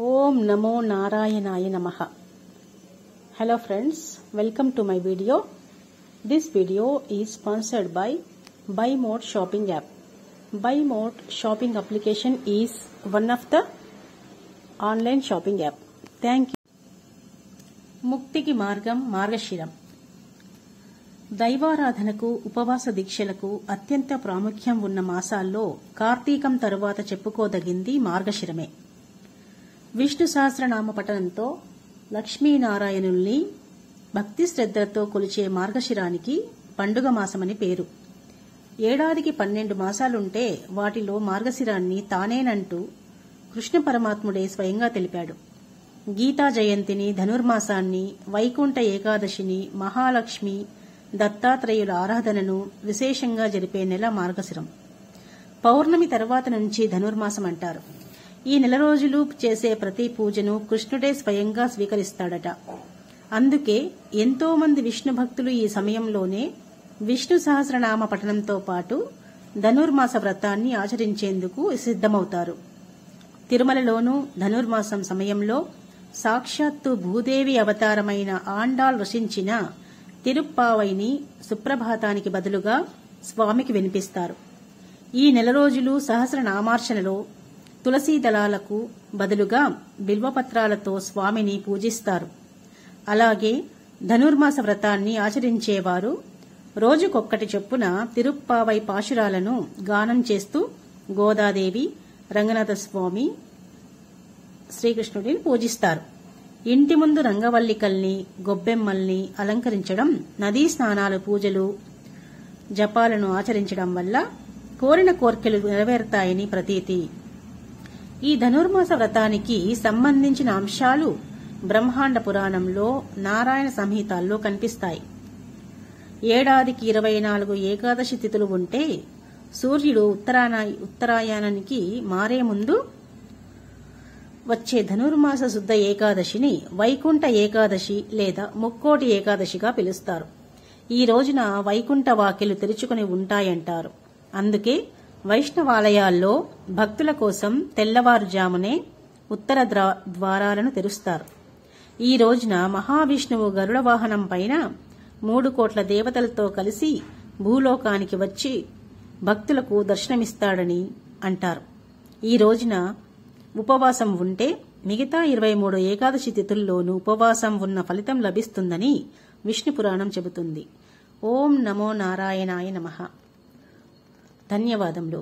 Om Namo Narayanaaya Namaha. Hello friends, welcome to my video. This video is sponsored by BuyMode shopping app. BuyMode shopping application is one of the online shopping app. Thank you. ముక్తికి మార్గం మార్గశిరం. దైవారాధనకు ఉపవాస దీక్షలకు అత్యంత ప్రాముఖ్యం ఉన్న మాసాల్లో కార్తీకం తరువాత చెప్పుకోదగింది మార్గశిరమే. విష్ణు సహస్రనామ పఠనంతో లక్ష్మీనారాయణుల్ని భక్తి శ్రద్ధలతో కొలిచే మార్గశిరానికి పండుగ మాసమని పేరు. ఏడాదికి 12 మాసాలుంటే వాటిలో మార్గశిరాన్ని తానేనంటూ కృష్ణ పరమాత్ముడే స్వయంగా తెలిపాడు. గీతా జయంతిని, ధనుర్మాసాన్ని, వైకుంఠ ఏకాదశిని, మహాలక్ష్మి, దత్తాత్రేయుల ఆరాధనను విశేషంగా జరిపే నెల మార్గశిరం. పౌర్ణమి తర్వాత నుంచి ధనుర్మాసం అంటారు. ఈ నెల రోజులు చేసే ప్రతి పూజను కృష్ణుడే స్వయంగా స్వీకరిస్తాడట. అందుకే ఎంతో మంది విష్ణు భక్తులు ఈ సమయంలోనే విష్ణు సహస్రనామ పఠనంతో పాటు ధనుర్మాస వ్రతాన్ని ఆచరించేందుకు సిద్ధమవుతారు. తిరుమలలోనూ ధనుర్మాసం సమయంలో సాక్షాత్తు భూదేవి అవతారమైన ఆండాళ్ రచించిన తిరుప్పావైని సుప్రభాతానికి బదులుగా స్వామికి వినిపిస్తారు. ఈ నెల రోజులు సహస్రనామార్చనలో తులసీ దళాలకు బదులుగా బిల్వపత్రాలతో స్వామిని పూజిస్తారు. అలాగే ధనుర్మాస వ్రతాన్ని ఆచరించేవారు రోజుకొక్కటి చొప్పున తిరుప్పావై పాశురాలను గానం చేస్తూ గోదాదేవి, రంగనాథస్వామి, శ్రీకృష్ణుడిని పూజిస్తారు. ఇంటి ముందు రంగవల్లికల్ని, గొబ్బెమ్మల్ని అలంకరించడం, నదీ స్నానాలు, పూజలు, జపాలను ఆచరించడం వల్ల కోరిన కోర్కెలు నెరవేరుతాయని ప్రతీతి. ఈ ధనుర్మాస వ్రతానికి సంబంధించిన అంశాలు బ్రహ్మాండ పురాణంలో, నారాయణ సంహితాల్లో కనిపిస్తాయి. ఏడాదికి 24 ఏకాదశి తిథులు ఉంటే సూర్యుడు ఉత్తరాయణానికి మారే ముందు వచ్చే ధనుర్మాస శుద్ధ ఏకాదశిని వైకుంఠ ఏకాదశి లేదా ముక్కోటి ఏకాదశిగా పిలుస్తారు. ఈ రోజున వైకుంఠ వాకిలు తెరుచుకుని ఉంటాయంటారు. అందుకే వైష్ణవాలయాల్లో భక్తుల కోసం తెల్లవారుజామునే ఉత్తర ద్వారాలను తెరుస్తారు. ఈ రోజున మహావిష్ణువు గరుడ వాహనం పైన 3 కోట్ల దేవతలతో కలిసి భూలోకానికి వచ్చి భక్తులకు దర్శనమిస్తాడని అంటారు. ఈ రోజున ఉపవాసం ఉంటే మిగతా 23 ఏకాదశి తిథుల్లోనూ ఉపవాసం ఉన్న ఫలితం లభిస్తుందని విష్ణు పురాణం చెబుతుంది. ఓం నమో నారాయణాయ నమః. ధన్యవాదములు.